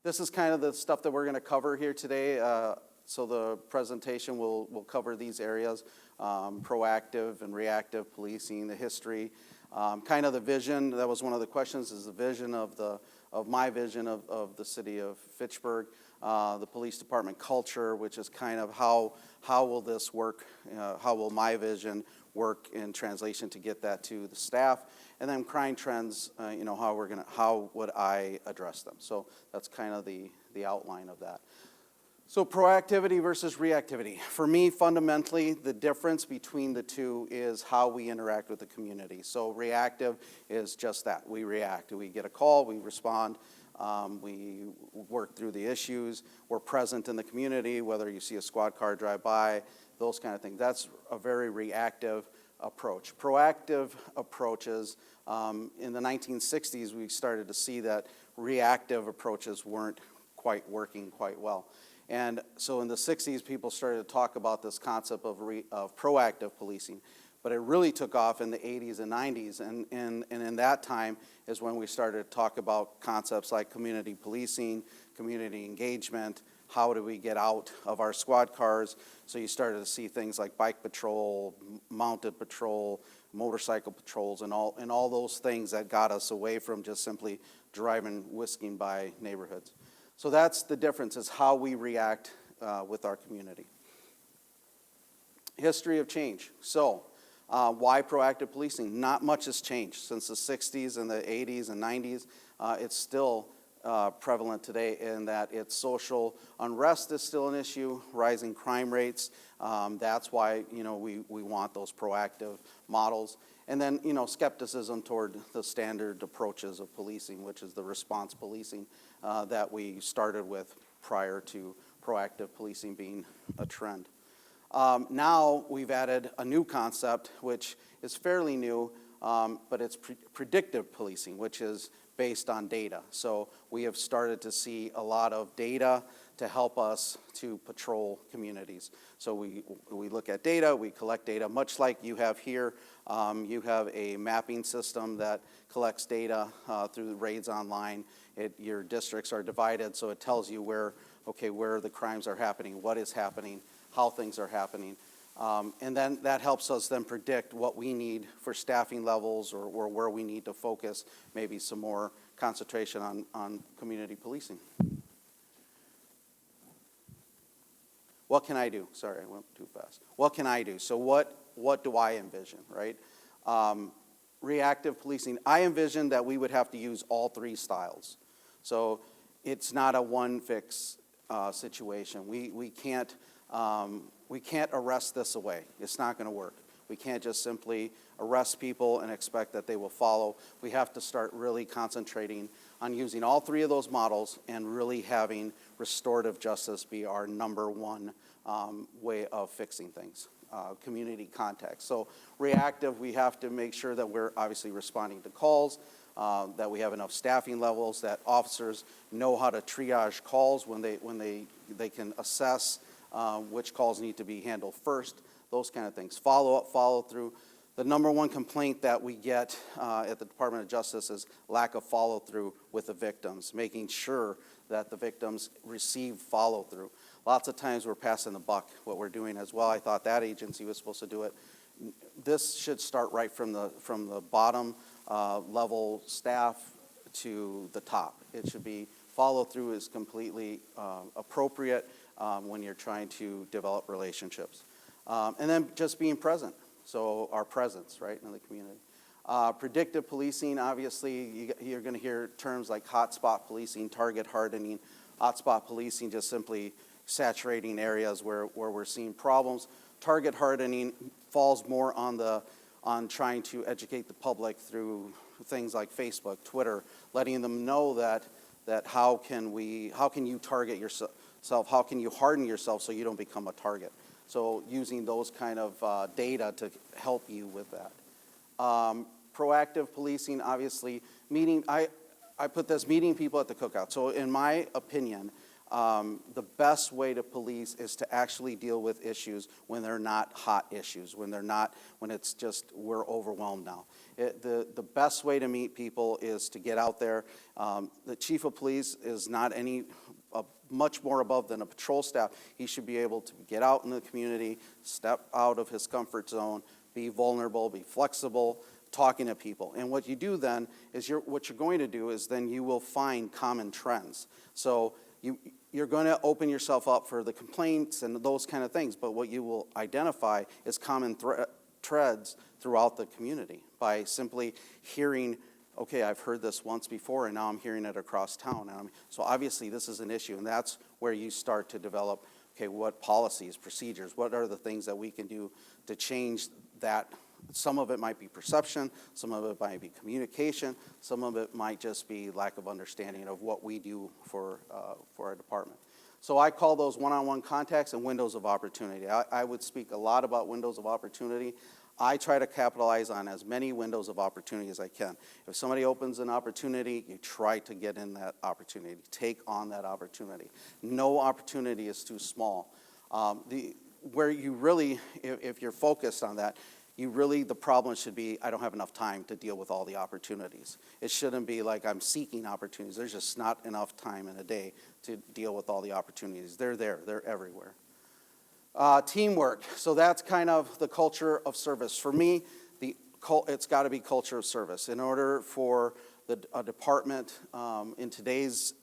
This is kind of the stuff that we're going to cover here today. So the presentation will cover these areas, proactive and reactive policing, the history, kind of the vision. That was one of the questions, is the vision of my vision of the city of Fitchburg, the police department culture, which is kind of how will this work, how will my vision work in translation to get that to the staff, and then crime trends, how would I address them? So that's kind of the outline of that. So proactivity versus reactivity. For me, fundamentally, the difference between the two is how we interact with the community. So reactive is just that. We react. We get a call, we respond, we work through the issues. We're present in the community, whether you see a squad car drive by, those kind of things. That's a very reactive approach. Proactive approaches, in the 1960s, we started to see that reactive approaches weren't quite working quite well. And so in the 60s, people started to talk about this concept of proactive policing. But it really took off in the 80s and 90s. And in that time is when we started to talk about concepts like community policing, community engagement, how do we get out of our squad cars. So you started to see things like bike patrol, mounted patrol, motorcycle patrols, and all those things that got us away from just simply driving, whisking by neighborhoods. So that's the difference, is how we react with our community. History of change. So why proactive policing? Not much has changed since the 60s and the 80s and 90s. It's still prevalent today in that it's social unrest is still an issue, rising crime rates. That's why we want those proactive models. And then skepticism toward the standard approaches of policing, which is the response policing that we started with prior to proactive policing being a trend. Now we've added a new concept, which is fairly new, but it's predictive policing, which is based on data. So we have started to see a lot of data to help us to patrol communities. So we look at data, we collect data, much like you have here. You have a mapping system that collects data through raids online. Your districts are divided, so it tells you where the crimes are happening, what is happening, how things are happening. And then that helps us then predict what we need for staffing levels or where we need to focus maybe some more concentration on community policing. What can I do? Sorry, I went too fast. What can I do? So what do I envision, right? Reactive policing. I envision that we would have to use all three styles. So it's not a one fix situation. We can't arrest this away. It's not going to work. We can't just simply arrest people and expect that they will follow. We have to start really concentrating on using all three of those models and really having restorative justice be our number one way of fixing things. Community contact. So reactive, we have to make sure that we're obviously responding to calls, that we have enough staffing levels, that officers know how to triage calls when they can assess which calls need to be handled first, those kind of things. Follow up, follow through. The number one complaint that we get at the Department of Justice is lack of follow through with the victims, making sure that the victims receive follow through. Lots of times we're passing the buck, what we're doing as well. I thought that agency was supposed to do it. This should start right from the bottom level staff to the top. It should be follow through is completely appropriate when you're trying to develop relationships. And then just being present, so our presence, right, in the community. Predictive policing, obviously, you're going to hear terms like hotspot policing, target hardening. Hotspot policing, just simply saturating areas where we're seeing problems. Target hardening falls more on trying to educate the public through things like Facebook, Twitter, letting them know that how can you target yourself, how can you harden yourself so you don't become a target. So using those kind of data to help you with that. Proactive policing, obviously, I put this meeting people at the cookout. So in my opinion, the best way to police is to actually deal with issues when they're not hot issues, when it's just, we're overwhelmed now. The best way to meet people is to get out there. The chief of police is not much more above than a patrol staff. He should be able to get out in the community, step out of his comfort zone, be vulnerable, be flexible, talking to people. And what you do then is what you're going to do is then you will find common trends. So you're going to open yourself up for the complaints and those kind of things, but what you will identify is common threads throughout the community by simply hearing, okay, I've heard this once before and now I'm hearing it across town. So obviously this is an issue, and that's where you start to develop, okay, what policies, procedures, what are the things that we can do to change that. Some of it might be perception, some of it might be communication, some of it might just be lack of understanding of what we do for our department. So I call those one-on-one contacts and windows of opportunity. I would speak a lot about windows of opportunity. I try to capitalize on as many windows of opportunity as I can. If somebody opens an opportunity, you try to get in that opportunity, take on that opportunity. No opportunity is too small. Where you really, if you're focused on that, the problem should be, I don't have enough time to deal with all the opportunities. It shouldn't be like I'm seeking opportunities. There's just not enough time in a day to deal with all the opportunities. They're there, they're everywhere. Teamwork, so that's kind of the culture of service. For me, it's got to be culture of service. In order for a department in today's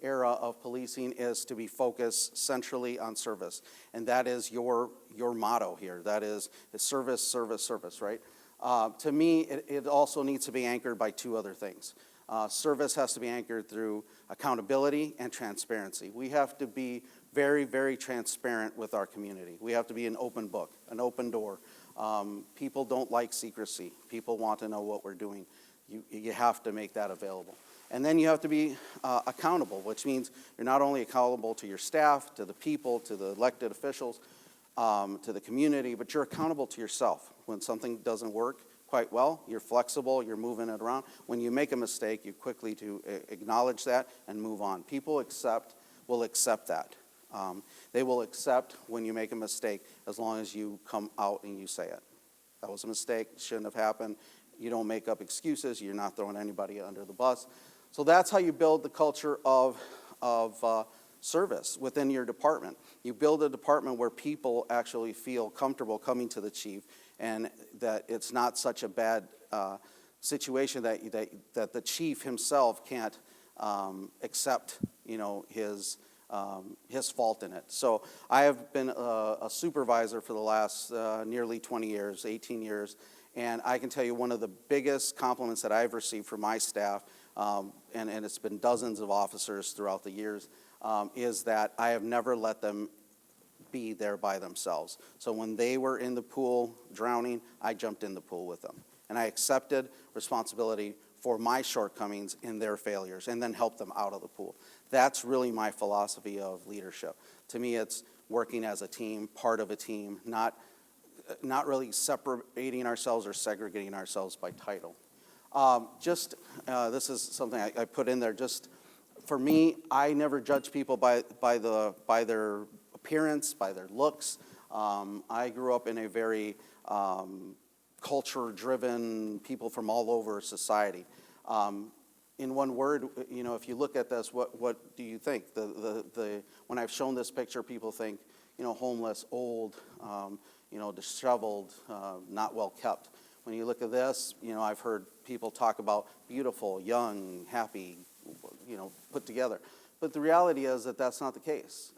era of policing is to be focused centrally on service. And that is your motto here. That is service, service, service, right? To me, it also needs to be anchored by two other things. Service has to be anchored through accountability and transparency. We have to be very, very transparent with our community. We have to be an open book, an open door. People don't like secrecy. People want to know what we're doing. You have to make that available. And then you have to be accountable, which means you're not only accountable to your staff, to the people, to the elected officials, to the community, but you're accountable to yourself. When something doesn't work quite well, you're flexible, you're moving it around. When you make a mistake, you quickly to acknowledge that and move on. People will accept that. They will accept when you make a mistake as long as you come out and you say it. That was a mistake, shouldn't have happened. You don't make up excuses, you're not throwing anybody under the bus. So that's how you build the culture of service within your department. You build a department where people actually feel comfortable coming to the chief, and that it's not such a bad situation that the chief himself can't accept, his fault in it. So I have been a supervisor for the last nearly 20 years, 18 years, and I can tell you one of the biggest compliments that I've received from my staff, and it's been dozens of officers throughout the years, is that I have never let them be there by themselves. So when they were in the pool drowning, I jumped in the pool with them. And I accepted responsibility for my shortcomings in their failures and then helped them out of the pool. That's really my philosophy of leadership. To me, it's working as a team, part of a team, not really separating ourselves or segregating ourselves by title. This is something I put in there. Just for me, I never judge people by their appearance, by their looks. I grew up in a very culture-driven, people from all over society. In one word, if you look at this, what do you think? When I've shown this picture, people think, homeless, old, disheveled, not well kept. When you look at this, I've heard people talk about beautiful, young, happy, put together. But the reality is that that's not the case.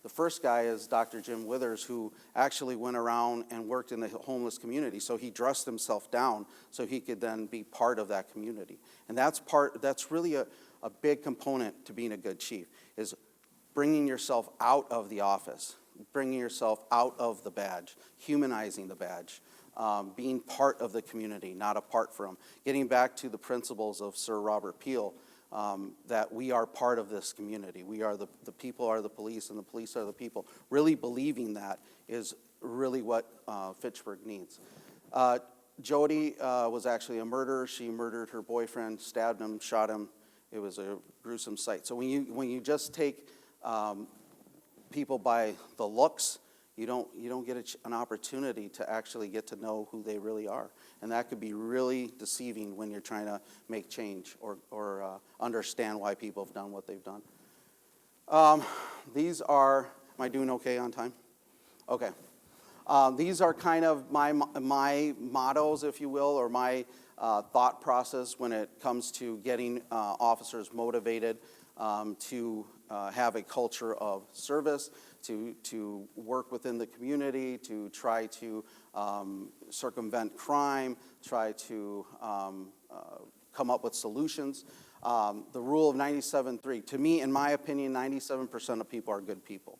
The first guy is Dr. Jim Withers, who actually went around and worked in the homeless community. So he dressed himself down so he could then be part of that community. And that's really a big component to being a good chief, is bringing yourself out of the office, bringing yourself out of the badge, humanizing the badge, being part of the community, not apart from. Getting back to the principles of Sir Robert Peel, that we are part of this community. We are the people are the police, and the police are the people. Really believing that is really what Fitchburg needs. Jody was actually a murderer. She murdered her boyfriend, stabbed him, shot him, It was a gruesome sight. So when you just take people by the looks, you don't get an opportunity to actually get to know who they really are. And that could be really deceiving when you're trying to make change or understand why people have done what they've done. These are, am I doing okay on time? Okay. These are kind of my mottos, if you will, or my thought process when it comes to getting officers motivated to have a culture of service, to work within the community, to try to circumvent crime, try to come up with solutions. The rule of 97-3, to me, in my opinion, 97% of people are good people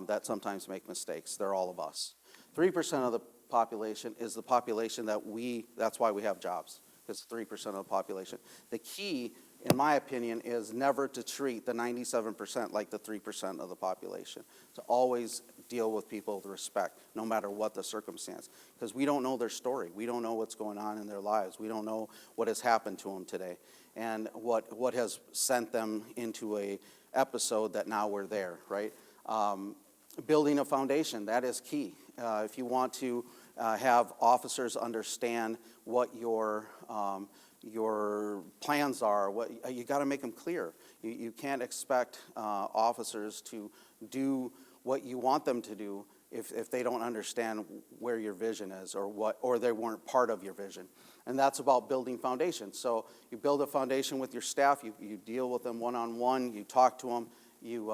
that sometimes make mistakes. They're all of us. 3% of the population is the population that's why we have jobs, because 3% of the population. The key, in my opinion, is never to treat the 97% like the 3% of the population. To always deal with people with respect, no matter what the circumstance. Because we don't know their story. We don't know what's going on in their lives. We don't know what has happened to them today and what has sent them into a episode that now we're there, right? Building a foundation, that is key. If you want to have officers understand what your plans are, you got to make them clear. You can't expect officers to do what you want them to do if they don't understand where your vision is or they weren't part of your vision. And that's about building foundations. So you build a foundation with your staff, you deal with them one-on-one, you talk to them, you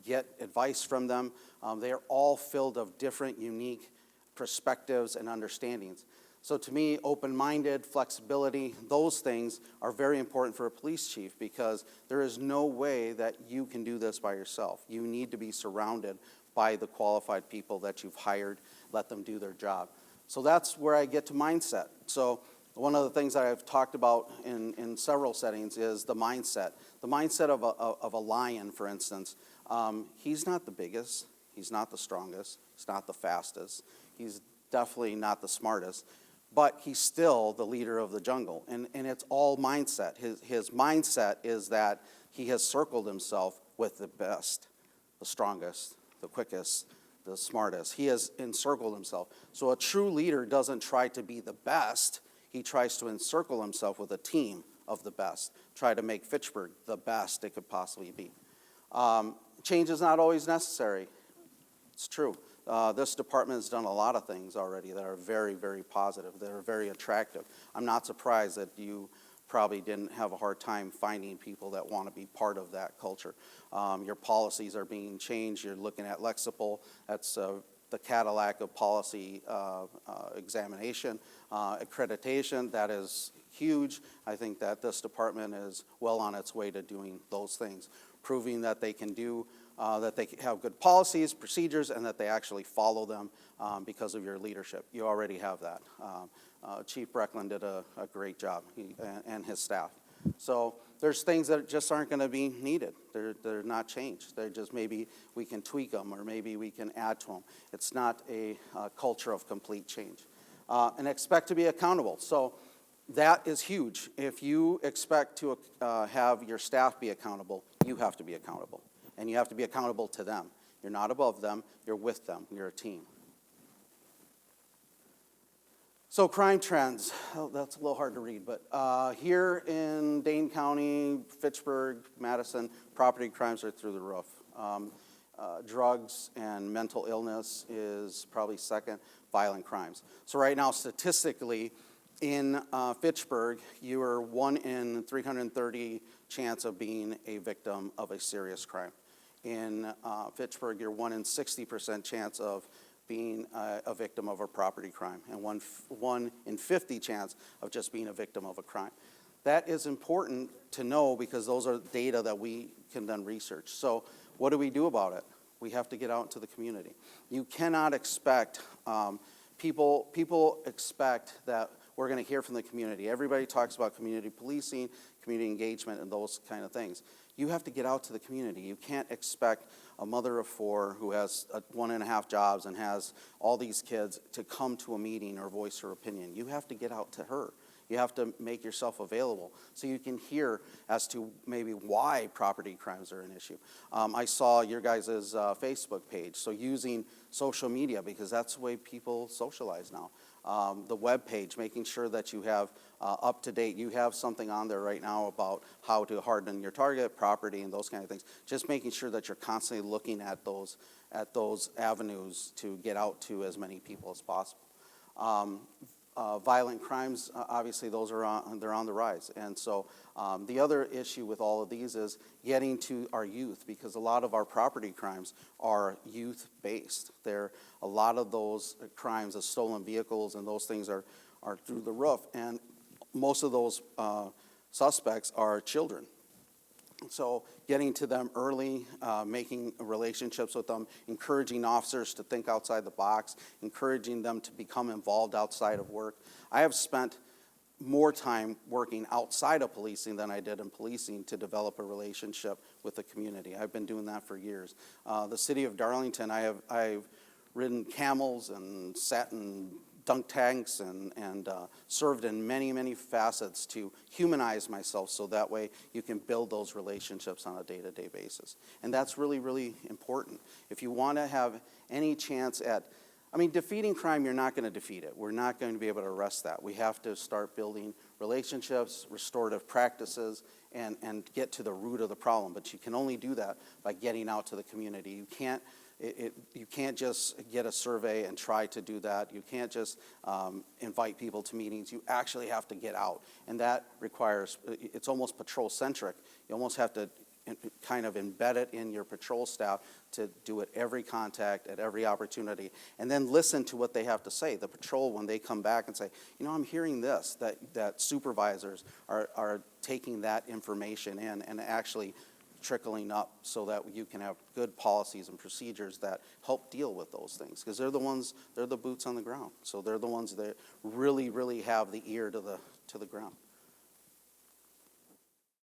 get advice from them. They are all filled of different, unique perspectives and understandings. So to me, open-minded, flexibility, those things are very important for a police chief because there is no way that you can do this by yourself. You need to be surrounded by the qualified people that you've hired, let them do their job. So that's where I get to mindset. So one of the things that I've talked about in several settings is the mindset. The mindset of a lion, for instance. He's not the biggest, he's not the strongest, he's not the fastest, he's definitely not the smartest, but he's still the leader of the jungle. And it's all mindset. His mindset is that he has circled himself with the best, the strongest, the quickest, the smartest. He has encircled himself. So a true leader doesn't try to be the best. He tries to encircle himself with a team of the best. Try to make Fitchburg the best it could possibly be. Change is not always necessary. It's true. This department has done a lot of things already that are very, very positive, that are very attractive. I'm not surprised that you probably didn't have a hard time finding people that want to be part of that culture. Your policies are being changed. You're looking at Lexipol. That's the Cadillac of policy examination. Accreditation, that is huge. I think that this department is well on its way to doing those things, proving that they can do, that they have good policies, procedures, and that they actually follow them because of your leadership. You already have that. Chief Brecklin did a great job, and his staff. So there's things that just aren't going to be needed. They're not changed. They're just maybe we can tweak them or maybe we can add to them. It's not a culture of complete change. And expect to be accountable. So that is huge. If you expect to have your staff be accountable, you have to be accountable. And you have to be accountable to them. You're not above them. You're with them. You're a team. So crime trends, that's a little hard to read, but here in Dane County, Fitchburg, Madison, property crimes are through the roof. Drugs and mental illness is probably second, violent crimes. So right now, statistically, in Fitchburg, you are 1 in 330 chance of being a victim of a serious crime. In Fitchburg, you're 1 in 60% chance of being a victim of a property crime, and 1 in 50 chance of just being a victim of a crime. That is important to know because those are data that we can then research. So what do we do about it? We have to get out into the community. You cannot expect, people expect that we're going to hear from the community. Everybody talks about community policing, community engagement, and those kind of things. You have to get out to the community. You can't expect a mother of 4 who has 1.5 jobs and has all these kids to come to a meeting or voice her opinion. You have to get out to her. You have to make yourself available so you can hear as to maybe why property crimes are an issue. I saw your guys' Facebook page, so using social media, because that's the way people socialize now. The web page, making sure that you have up to date. You have something on there right now about how to harden your target property and those kind of things. Just making sure that you're constantly looking at those avenues to get out to as many people as possible. Violent crimes, obviously, those are they're on the rise. And so the other issue with all of these is getting to our youth, because a lot of our property crimes are youth-based. A lot of those crimes of stolen vehicles and those things are through the roof, and most of those suspects are children. So getting to them early, making relationships with them, encouraging officers to think outside the box, encouraging them to become involved outside of work. I have spent more time working outside of policing than I did in policing to develop a relationship with the community. I've been doing that for years. The city of Darlington, I've ridden camels and sat in dunk tanks and served in many, many facets to humanize myself, so that way you can build those relationships on a day-to-day basis. And that's really, really important. If you want to have any chance at, defeating crime, you're not going to defeat it. We're not going to be able to arrest that. We have to start building relationships, restorative practices, and get to the root of the problem. But you can only do that by getting out to the community. You can't just get a survey and try to do that. You can't just invite people to meetings. You actually have to get out. And that requires, it's almost patrol-centric. You almost have to kind of embed it in your patrol staff to do it every contact, at every opportunity, and then listen to what they have to say. The patrol, when they come back and say, I'm hearing this, that supervisors are taking that information in and actually trickling up so that you can have good policies and procedures that help deal with those things, because they're the boots on the ground. So they're the ones that really, really have the ear to the ground.